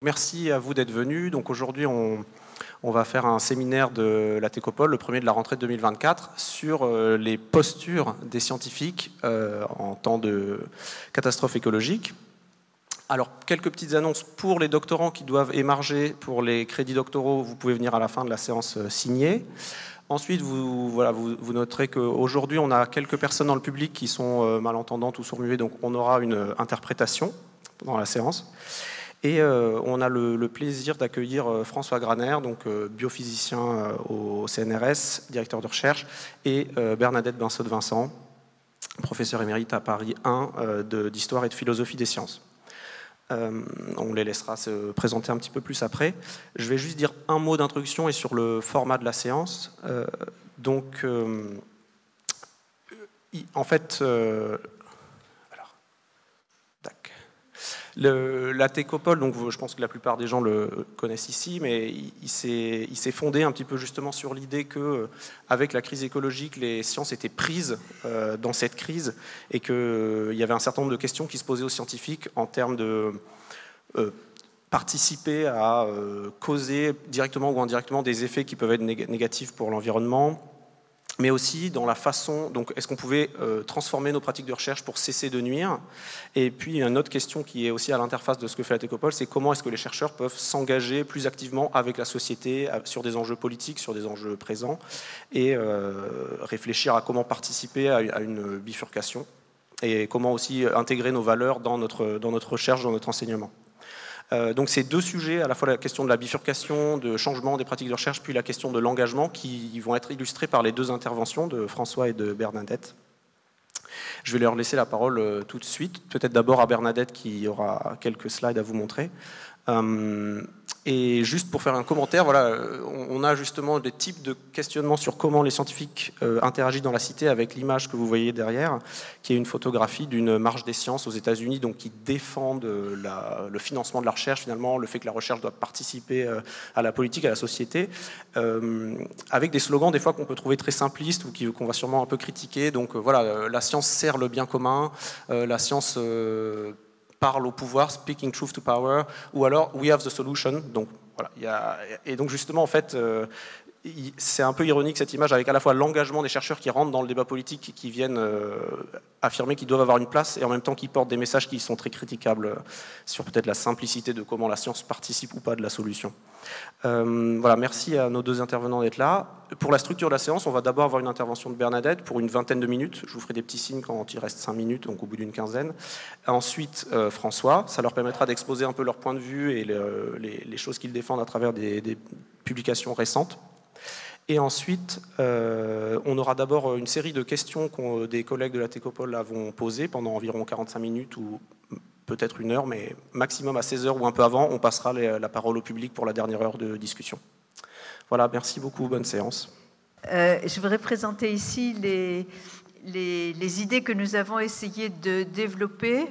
Merci à vous d'être venus. Donc aujourd'hui, on va faire un séminaire de la Técopole, le premier de la rentrée de 2024, sur les postures des scientifiques en temps de catastrophe écologique. Alors, quelques petites annonces pour les doctorants qui doivent émarger pour les crédits doctoraux. Vous pouvez venir à la fin de la séance signer. Ensuite, vous noterez qu'aujourd'hui, on a quelques personnes dans le public qui sont malentendantes ou sourds-muets, donc on aura une interprétation pendant la séance. Et on a le plaisir d'accueillir François Graner, donc biophysicien au CNRS, directeur de recherche, et Bernadette Binsaud-Vincent, professeure émérite à Paris 1 d'histoire et de philosophie des sciences. On les laissera se présenter un petit peu plus après. Je vais juste dire un mot d'introduction et sur le format de la séance. En fait, la Técopole, donc je pense que la plupart des gens le connaissent ici, mais il s'est fondé un petit peu justement sur l'idée qu'avec la crise écologique, les sciences étaient prises dans cette crise et qu'il y avait un certain nombre de questions qui se posaient aux scientifiques en termes de participer à causer directement ou indirectement des effets qui peuvent être négatifs pour l'environnement, mais aussi dans la façon, donc est-ce qu'on pouvait transformer nos pratiques de recherche pour cesser de nuire? Et puis une autre question qui est aussi à l'interface de ce que fait la Técopole, c'est comment est-ce que les chercheurs peuvent s'engager plus activement avec la société sur des enjeux politiques, sur des enjeux présents, et réfléchir à comment participer à une bifurcation, et comment aussi intégrer nos valeurs dans notre recherche, dans notre enseignement. Donc c'est deux sujets, à la fois la question de la bifurcation, de changement des pratiques de recherche, puis la question de l'engagement, qui vont être illustrés par les deux interventions de François et de Bernadette. Je vais leur laisser la parole tout de suite, peut-être d'abord à Bernadette qui aura quelques slides à vous montrer. Et juste pour faire un commentaire, voilà, on a justement des types de questionnements sur comment les scientifiques interagissent dans la cité avec l'image que vous voyez derrière, qui est une photographie d'une marche des sciences aux États-Unis, donc qui défend le financement de la recherche, finalement, le fait que la recherche doit participer à la politique, à la société, avec des slogans des fois qu'on peut trouver très simplistes ou qu'on va sûrement un peu critiquer. Donc voilà, la science sert le bien commun, la science parle au pouvoir, speaking truth to power, ou alors we have the solution. Donc voilà, et donc justement en fait, c'est un peu ironique cette image avec à la fois l'engagement des chercheurs qui rentrent dans le débat politique et qui viennent affirmer qu'ils doivent avoir une place et en même temps qui portent des messages qui sont très critiquables sur peut-être la simplicité de comment la science participe ou pas de la solution. Voilà, merci à nos deux intervenants d'être là. Pour la structure de la séance, on va d'abord avoir une intervention de Bernadette pour une vingtaine de minutes. Je vous ferai des petits signes quand il reste 5 minutes, donc au bout d'une quinzaine. Ensuite, François, ça leur permettra d'exposer un peu leur point de vue et les choses qu'ils défendent à travers des publications récentes. Et ensuite, on aura d'abord une série de questions que des collègues de la Técopole vont poser pendant environ 45 minutes ou peut-être une heure, mais maximum à 16h ou un peu avant, on passera la parole au public pour la dernière heure de discussion. Voilà, merci beaucoup, bonne séance. Je voudrais présenter ici les idées que nous avons essayé de développer,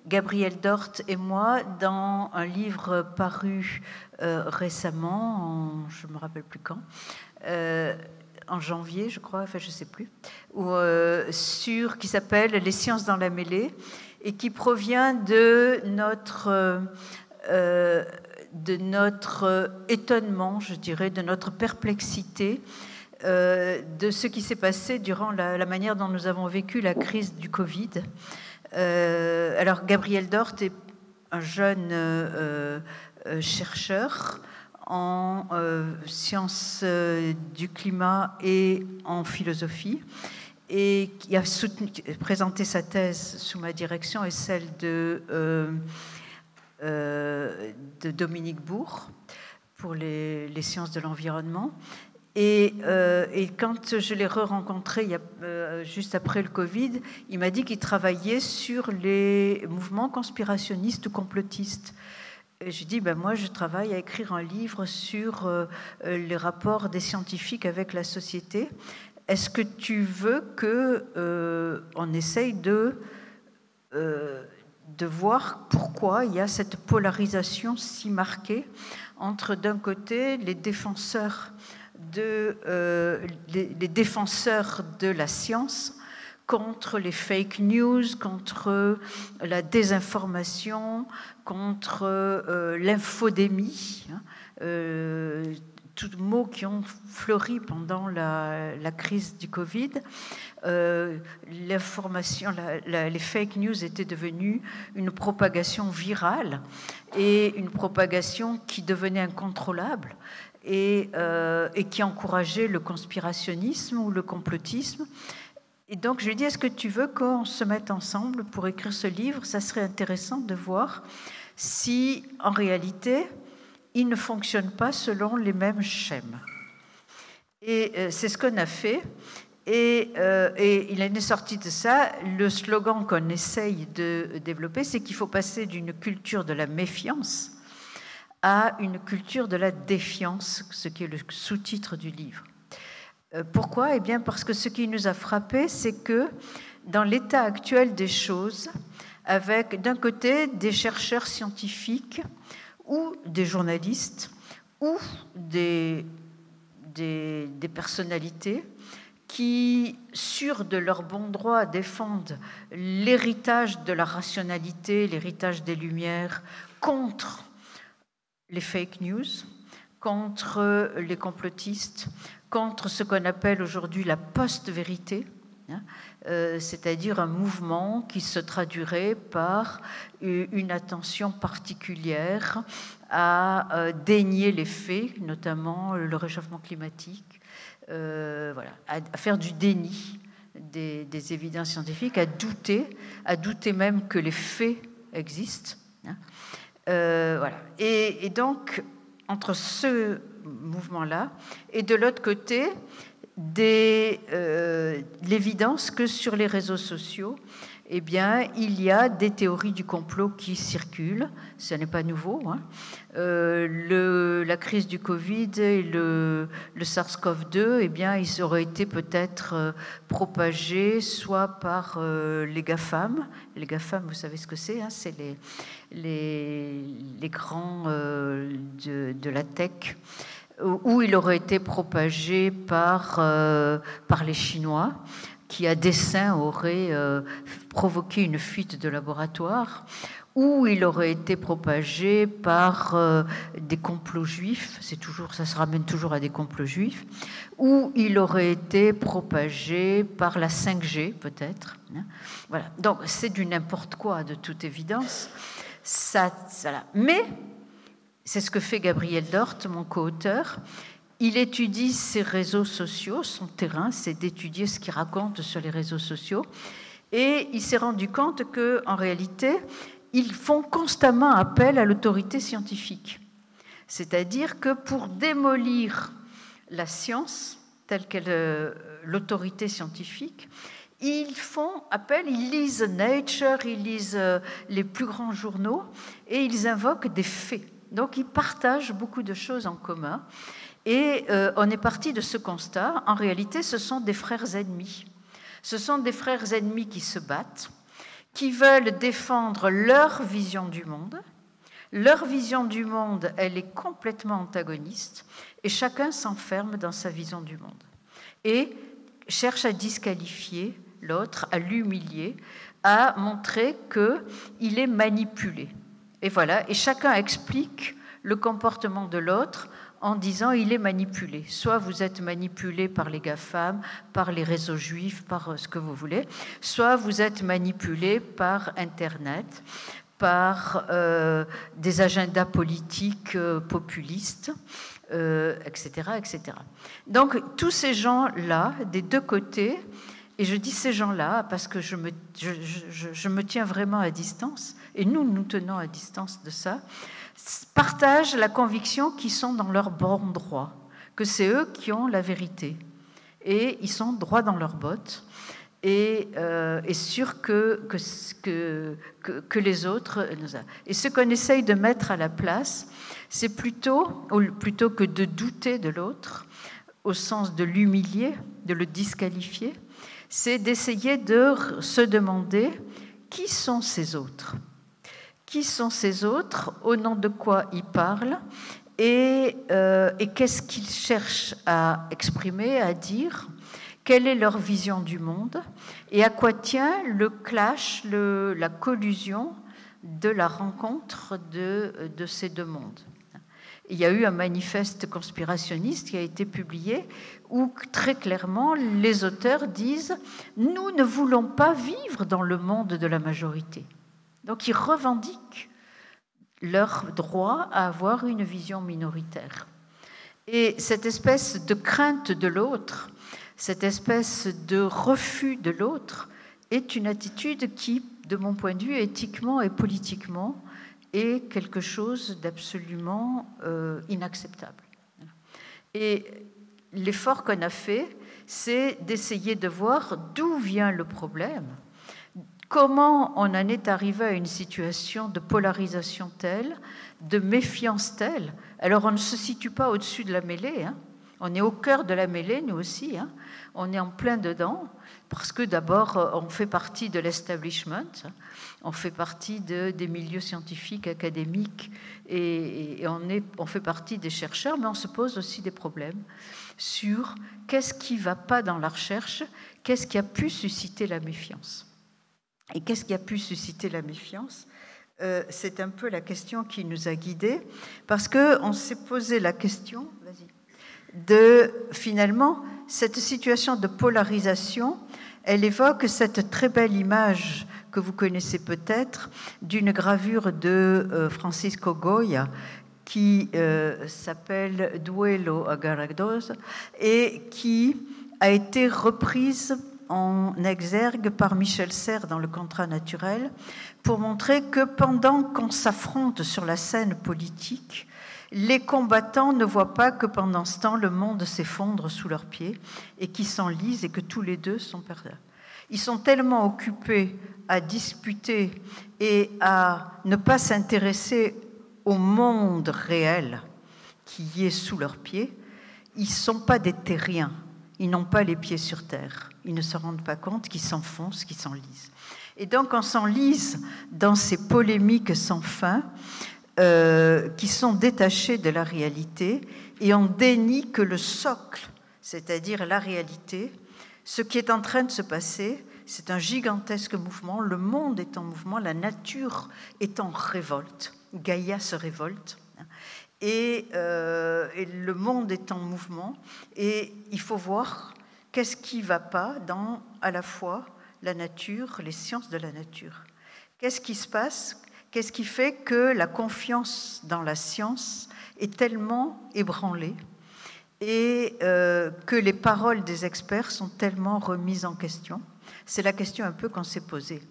Gabriel Dort et moi, dans un livre paru récemment, je ne me rappelle plus quand, en janvier, je crois, enfin je ne sais plus, qui s'appelle « Les sciences dans la mêlée » et qui provient de notre étonnement, je dirais, de notre perplexité, de ce qui s'est passé durant la manière dont nous avons vécu la crise du Covid. Alors, Gabriel Dort est un jeune chercheur en sciences du climat et en philosophie, et qui a présenté sa thèse sous ma direction et celle de Dominique Bourg pour les sciences de l'environnement. Et quand je l'ai re-rencontré juste après le Covid, il m'a dit qu'il travaillait sur les mouvements conspirationnistes ou complotistes. Et j'ai dit, moi je travaille à écrire un livre sur les rapports des scientifiques avec la société. Est-ce que tu veux qu'on essaye de voir pourquoi il y a cette polarisation si marquée entre d'un côté les défenseurs de la science contre les fake news, contre la désinformation, contre l'infodémie, tous mots qui ont fleuri pendant la crise du Covid. L'information, les fake news étaient devenues une propagation virale et une propagation qui devenait incontrôlable et qui encourageait le conspirationnisme ou le complotisme. Et donc je lui ai dit, est-ce que tu veux qu'on se mette ensemble pour écrire ce livre? Ça serait intéressant de voir si en réalité il ne fonctionne pas selon les mêmes schèmes. Et c'est ce qu'on a fait. Et il en est sorti de ça. Le slogan qu'on essaye de développer, c'est qu'il faut passer d'une culture de la méfiance à une culture de la défiance, ce qui est le sous-titre du livre. Pourquoi ? Eh bien, parce que ce qui nous a frappé, c'est que dans l'état actuel des choses, avec d'un côté des chercheurs scientifiques ou des journalistes ou des personnalités qui, sûrs de leur bon droit, défendent l'héritage de la rationalité, l'héritage des Lumières, contre les fake news, contre les complotistes, contre ce qu'on appelle aujourd'hui la post-vérité, c'est-à-dire un mouvement qui se traduirait par une attention particulière à dénier les faits, notamment le réchauffement climatique, à faire du déni des évidences scientifiques, à douter même que les faits existent. Et donc, entre ce mouvement-là et de l'autre côté, l'évidence que sur les réseaux sociaux, eh bien, il y a des théories du complot qui circulent. Ce n'est pas nouveau. La crise du Covid et le SARS-CoV-2, eh bien, ils auraient été peut-être propagés soit par les GAFAM. Les GAFAM, vous savez ce que c'est, c'est les grands de la tech, où il aurait été propagé par les Chinois, qui à dessein auraient provoqué une fuite de laboratoire, ou il aurait été propagé par des complots juifs, ça se ramène toujours à des complots juifs, ou il aurait été propagé par la 5G peut-être. Voilà. Donc c'est du n'importe quoi de toute évidence. Mais c'est ce que fait Gabriel Dort, mon co-auteur. Il étudie ces réseaux sociaux, son terrain, c'est d'étudier ce qu'il raconte sur les réseaux sociaux, et il s'est rendu compte qu'en réalité, ils font constamment appel à l'autorité scientifique. C'est-à-dire que pour démolir la science, telle qu'elle l'autorité scientifique, ils font appel, ils lisent Nature, ils lisent les plus grands journaux, et ils invoquent des faits. Donc ils partagent beaucoup de choses en commun. Et on est parti de ce constat. En réalité, ce sont des frères ennemis. Ce sont des frères ennemis qui se battent, qui veulent défendre leur vision du monde. Leur vision du monde, elle est complètement antagoniste, et chacun s'enferme dans sa vision du monde. Et cherche à disqualifier l'autre, à l'humilier, à montrer qu'il est manipulé. Et voilà, et chacun explique le comportement de l'autre en disant il est manipulé. Soit vous êtes manipulé par les GAFAM, par les réseaux juifs, par ce que vous voulez, soit vous êtes manipulé par Internet, par des agendas politiques populistes, etc., etc. Donc tous ces gens-là, des deux côtés, et je dis ces gens-là parce que je me tiens vraiment à distance, et nous tenons à distance de ça, partagent la conviction qu'ils sont dans leur bon droit, que c'est eux qui ont la vérité. Et ils sont droits dans leurs bottes et sûrs que les autres nous a. Et ce qu'on essaye de mettre à la place, c'est plutôt que de douter de l'autre, au sens de l'humilier, de le disqualifier, c'est d'essayer de se demander qui sont ces autres. Qui sont ces autres, au nom de quoi ils parlent et qu'est-ce qu'ils cherchent à exprimer, à dire, Quelle est leur vision du monde et à quoi tient le clash, la collusion de la rencontre de ces deux mondes. Il y a eu un manifeste conspirationniste qui a été publié où très clairement les auteurs disent « Nous ne voulons pas vivre dans le monde de la majorité ». Donc ils revendiquent leur droit à avoir une vision minoritaire. Et cette espèce de crainte de l'autre, cette espèce de refus de l'autre est une attitude qui, de mon point de vue, éthiquement et politiquement, est quelque chose d'absolument inacceptable. Et l'effort qu'on a fait, c'est d'essayer de voir d'où vient le problème, comment on en est arrivé à une situation de polarisation telle, de méfiance telle. Alors on ne se situe pas au-dessus de la mêlée, hein. On est au cœur de la mêlée, nous aussi, hein. On est en plein dedans, parce que d'abord, on fait partie de l'establishment, on fait partie des milieux scientifiques, académiques, et on fait partie des chercheurs, mais on se pose aussi des problèmes sur qu'est-ce qui ne va pas dans la recherche, qu'est-ce qui a pu susciter la méfiance. Et qu'est-ce qui a pu susciter la méfiance ? C'est un peu la question qui nous a guidés, parce qu'on s'est posé la question de, finalement, cette situation de polarisation, elle évoque cette très belle image que vous connaissez peut-être d'une gravure de Francisco Goya qui s'appelle Duelo agarrados et qui a été reprise en exergue par Michel Serres dans Le Contrat naturel pour montrer que pendant qu'on s'affronte sur la scène politique, les combattants ne voient pas que pendant ce temps, le monde s'effondre sous leurs pieds et qu'ils s'enlisent et que tous les deux sont perdants. Ils sont tellement occupés à disputer et à ne pas s'intéresser au monde réel qui est sous leurs pieds. Ils ne sont pas des terriens. Ils n'ont pas les pieds sur terre. Ils ne se rendent pas compte qu'ils s'enfoncent, qu'ils s'enlisent. Et donc, on s'enlise dans ces polémiques sans fin qui sont détachées de la réalité et on dénie que le socle, c'est-à-dire la réalité, ce qui est en train de se passer, c'est un gigantesque mouvement. Le monde est en mouvement, la nature est en révolte. Gaïa se révolte. Et le monde est en mouvement. Et il faut voir qu'est-ce qui ne va pas dans, à la fois, la nature, les sciences de la nature. Qu'est-ce qui se passe ? Qu'est-ce qui fait que la confiance dans la science est tellement ébranlée et que les paroles des experts sont tellement remises en question? C'est la question un peu qu'on s'est posée.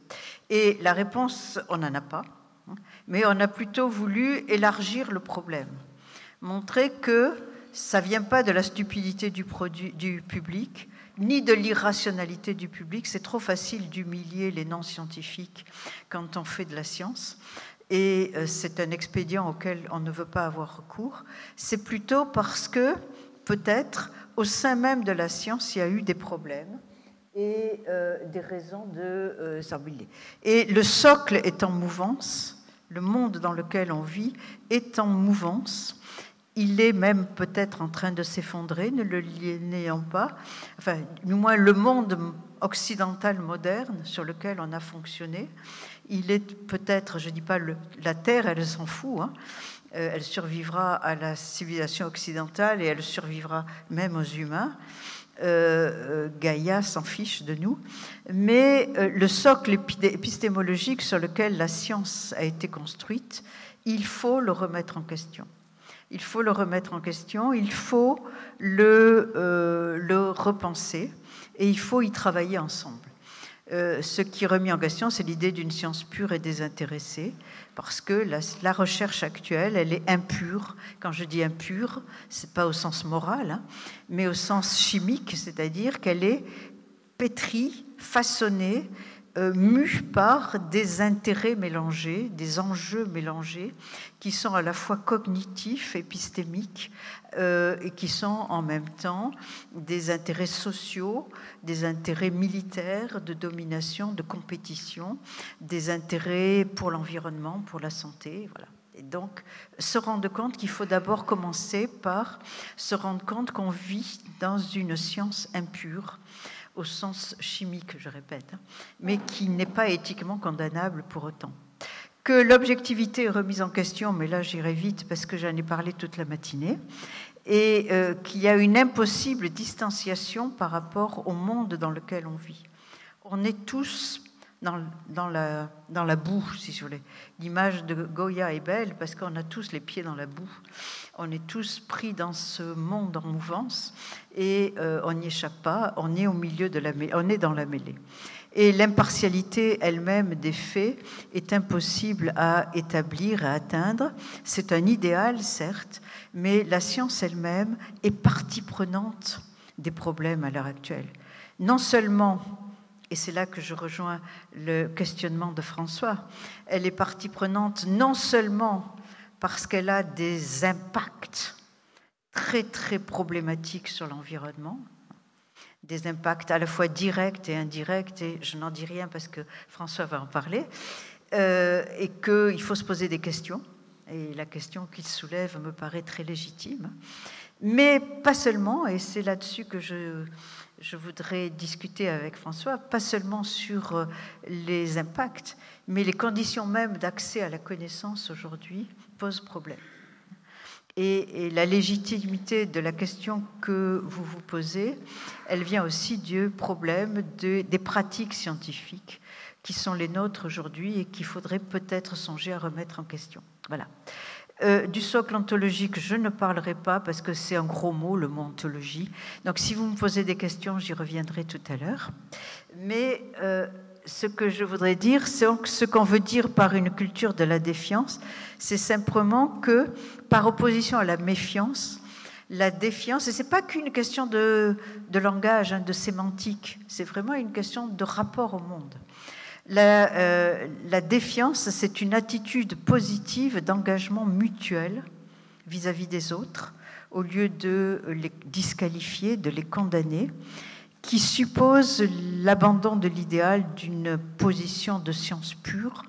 Et la réponse, on n'en a pas, mais on a plutôt voulu élargir le problème, montrer que ça ne vient pas de la stupidité du public, ni de l'irrationalité du public. C'est trop facile d'humilier les non-scientifiques quand on fait de la science. Et c'est un expédient auquel on ne veut pas avoir recours. C'est plutôt parce que, peut-être, au sein même de la science, il y a eu des problèmes et des raisons de s'embrouiller. Et le socle est en mouvance, le monde dans lequel on vit est en mouvance. Il est même peut-être en train de s'effondrer, ne le nions pas. Enfin, du moins, le monde occidental moderne sur lequel on a fonctionné, il est peut-être, je ne dis pas la Terre, elle s'en fout, hein. Elle survivra à la civilisation occidentale et elle survivra même aux humains. Gaïa s'en fiche de nous. Mais le socle épistémologique sur lequel la science a été construite, il faut le remettre en question. Il faut le remettre en question, il faut le repenser et il faut y travailler ensemble. Ce qui est remis en question, c'est l'idée d'une science pure et désintéressée, parce que la recherche actuelle, elle est impure. Quand je dis impure, ce n'est pas au sens moral, hein, mais au sens chimique, c'est-à-dire qu'elle est pétrie, façonnée, mue par des intérêts mélangés, des enjeux mélangés, qui sont à la fois cognitifs, épistémiques, et qui sont en même temps des intérêts sociaux, des intérêts militaires, de domination, de compétition, des intérêts pour l'environnement, pour la santé, voilà. Et donc, se rendre compte qu'il faut d'abord commencer par se rendre compte qu'on vit dans une science impure, au sens chimique, je répète, mais qui n'est pas éthiquement condamnable pour autant. Que l'objectivité est remise en question, mais là j'irai vite parce que j'en ai parlé toute la matinée, et qu'il y a une impossible distanciation par rapport au monde dans lequel on vit. On est tous dans la boue, si je voulais. L'image de Goya est belle parce qu'on a tous les pieds dans la boue. On est tous pris dans ce monde en mouvance et on n'y échappe pas. On est au milieu on est dans la mêlée. Et l'impartialité elle-même des faits est impossible à établir, à atteindre. C'est un idéal, certes, mais la science elle-même est partie prenante des problèmes à l'heure actuelle. Non seulement, et c'est là que je rejoins le questionnement de François, elle est partie prenante non seulement parce qu'elle a des impacts très très problématiques sur l'environnement, des impacts à la fois directs et indirects, et je n'en dis rien parce que François va en parler, et qu'il faut se poser des questions, et la question qu'il soulève me paraît très légitime, mais pas seulement, et c'est là-dessus que je voudrais discuter avec François, pas seulement sur les impacts, mais les conditions même d'accès à la connaissance aujourd'hui posent problème. Et la légitimité de la question que vous vous posez, elle vient aussi du problème des pratiques scientifiques qui sont les nôtres aujourd'hui et qu'il faudrait peut-être songer à remettre en question. Voilà. Du socle ontologique, je ne parlerai pas parce que c'est un gros mot, le mot ontologie. Donc si vous me posez des questions, j'y reviendrai tout à l'heure. Mais ce que je voudrais dire, c'est ce qu'on veut dire par une culture de la défiance, c'est simplement que, par opposition à la méfiance, la défiance, et ce n'est pas qu'une question de langage, de sémantique, c'est vraiment une question de rapport au monde. La défiance, c'est une attitude positive d'engagement mutuel vis-à-vis des autres, au lieu de les disqualifier, de les condamner, qui suppose l'abandon de l'idéal d'une position de science pure.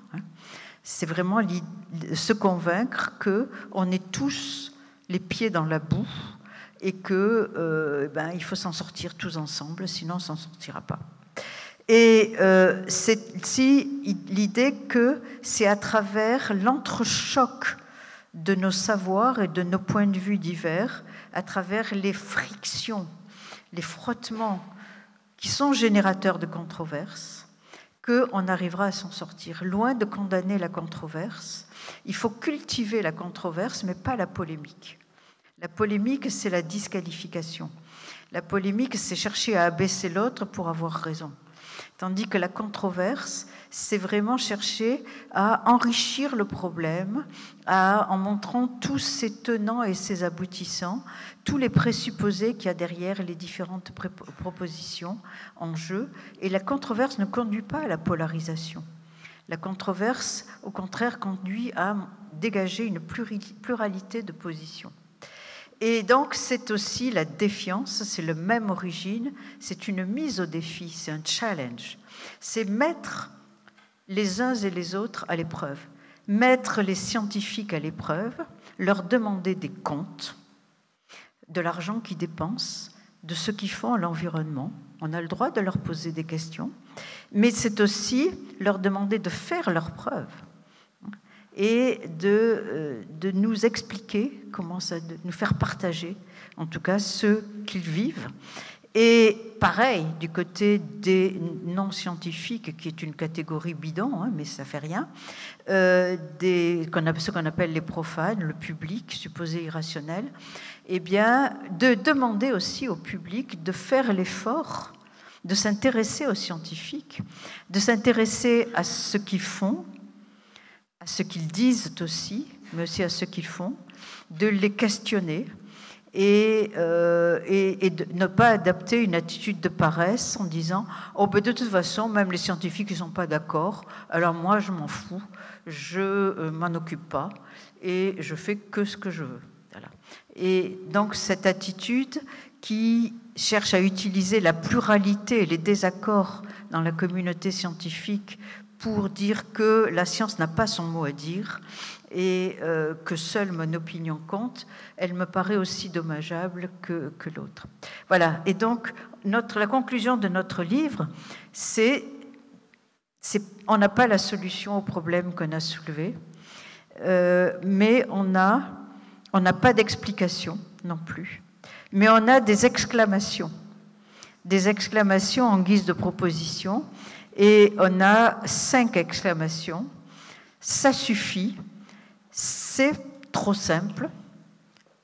C'est vraiment se convaincre qu'on est tous les pieds dans la boue et qu'il faut s'en sortir tous ensemble, sinon on ne s'en sortira pas. Et c'est l'idée que c'est à travers l'entrechoc de nos savoirs et de nos points de vue divers, à travers les frictions, les frottements qui sont générateurs de controverses, qu'on arrivera à s'en sortir. Loin de condamner la controverse, il faut cultiver la controverse, mais pas la polémique. La polémique, c'est la disqualification. La polémique, c'est chercher à abaisser l'autre pour avoir raison. Tandis que la controverse, c'est vraiment chercher à enrichir le problème, en montrant tous ses tenants et ses aboutissants, tous les présupposés qu'il y a derrière les différentes propositions en jeu. Et la controverse ne conduit pas à la polarisation. La controverse, au contraire, conduit à dégager une pluralité de positions. Et donc, c'est aussi la défiance, c'est la même origine, c'est une mise au défi, c'est un challenge. C'est mettre les uns et les autres à l'épreuve, mettre les scientifiques à l'épreuve, leur demander des comptes, de l'argent qu'ils dépensent, de ce qu'ils font à l'environnement. On a le droit de leur poser des questions, mais c'est aussi leur demander de faire leurs preuves et de nous expliquer comment ça, de nous faire partager, en tout cas, ce qu'ils vivent. Et pareil, du côté des non-scientifiques, qui est une catégorie bidon, mais ça fait rien, ce qu'on appelle les profanes, le public, supposé irrationnel, eh bien, de demander aussi au public de faire l'effort de s'intéresser aux scientifiques, de s'intéresser à ce qu'ils font, à ce qu'ils disent aussi, mais aussi à ce qu'ils font, de les questionner et de ne pas adapter une attitude de paresse en disant « Oh, ben de toute façon, même les scientifiques ne sont pas d'accord, alors moi je m'en fous, je m'en occupe pas et je fais que ce que je veux. » Voilà. Et donc cette attitude qui cherche à utiliser la pluralité et les désaccords dans la communauté scientifique pour dire que la science n'a pas son mot à dire et que seule mon opinion compte, elle me paraît aussi dommageable que l'autre. Voilà, et donc la conclusion de notre livre, c'est on n'a pas la solution au problème qu'on a soulevé, mais on n'a pas d'explication non plus, mais on a des exclamations en guise de proposition, et on a 5 exclamations. Ça suffit, c'est trop simple.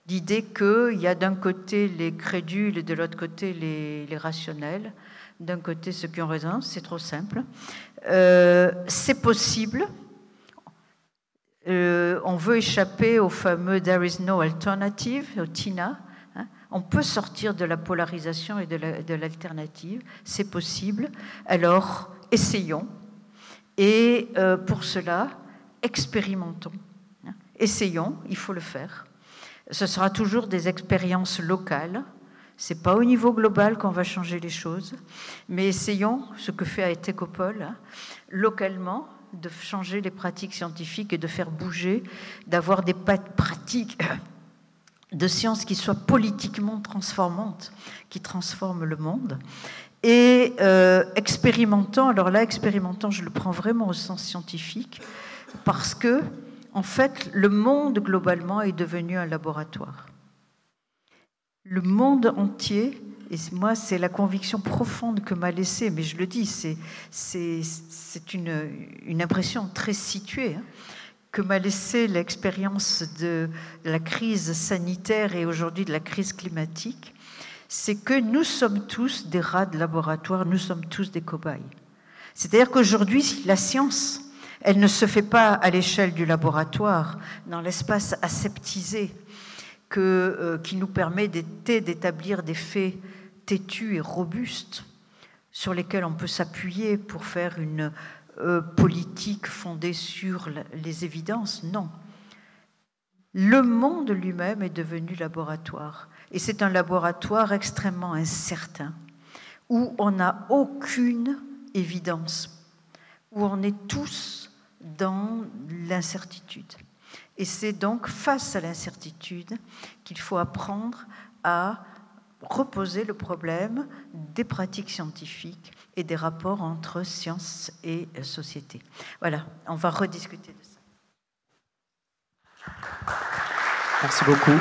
L'idée qu'il y a d'un côté les crédules et de l'autre côté les rationnels, d'un côté ceux qui ont raison, c'est trop simple. C'est possible. On veut échapper au fameux « there is no alternative », au TINA. On peut sortir de la polarisation et de l'alternative, c'est possible. Alors, essayons. Et pour cela, expérimentons. Essayons, il faut le faire. Ce sera toujours des expériences locales. Ce n'est pas au niveau global qu'on va changer les choses, mais essayons, ce que fait Aethekopol, localement, de changer les pratiques scientifiques et de faire bouger, d'avoir des pratiques de sciences qui soient politiquement transformantes, qui transforment le monde. Et expérimentant, alors là, expérimentant, je le prends vraiment au sens scientifique, parce que, en fait, le monde, globalement, est devenu un laboratoire. Le monde entier, et moi, c'est la conviction profonde que m'a laissée, mais je le dis, c'est une impression très située, que m'a laissé l'expérience de la crise sanitaire et aujourd'hui de la crise climatique, c'est que nous sommes tous des rats de laboratoire, nous sommes tous des cobayes. C'est-à-dire qu'aujourd'hui, la science, elle ne se fait pas à l'échelle du laboratoire, dans l'espace aseptisé, qui nous permet d'établir des faits têtus et robustes sur lesquels on peut s'appuyer pour faire une politique fondée sur les évidences. Non. Le monde lui-même est devenu laboratoire. Et c'est un laboratoire extrêmement incertain, où on n'a aucune évidence, où on est tous dans l'incertitude. Et c'est donc face à l'incertitude qu'il faut apprendre à reposer le problème des pratiques scientifiques et des rapports entre science et société. Voilà, on va rediscuter de ça. Merci beaucoup.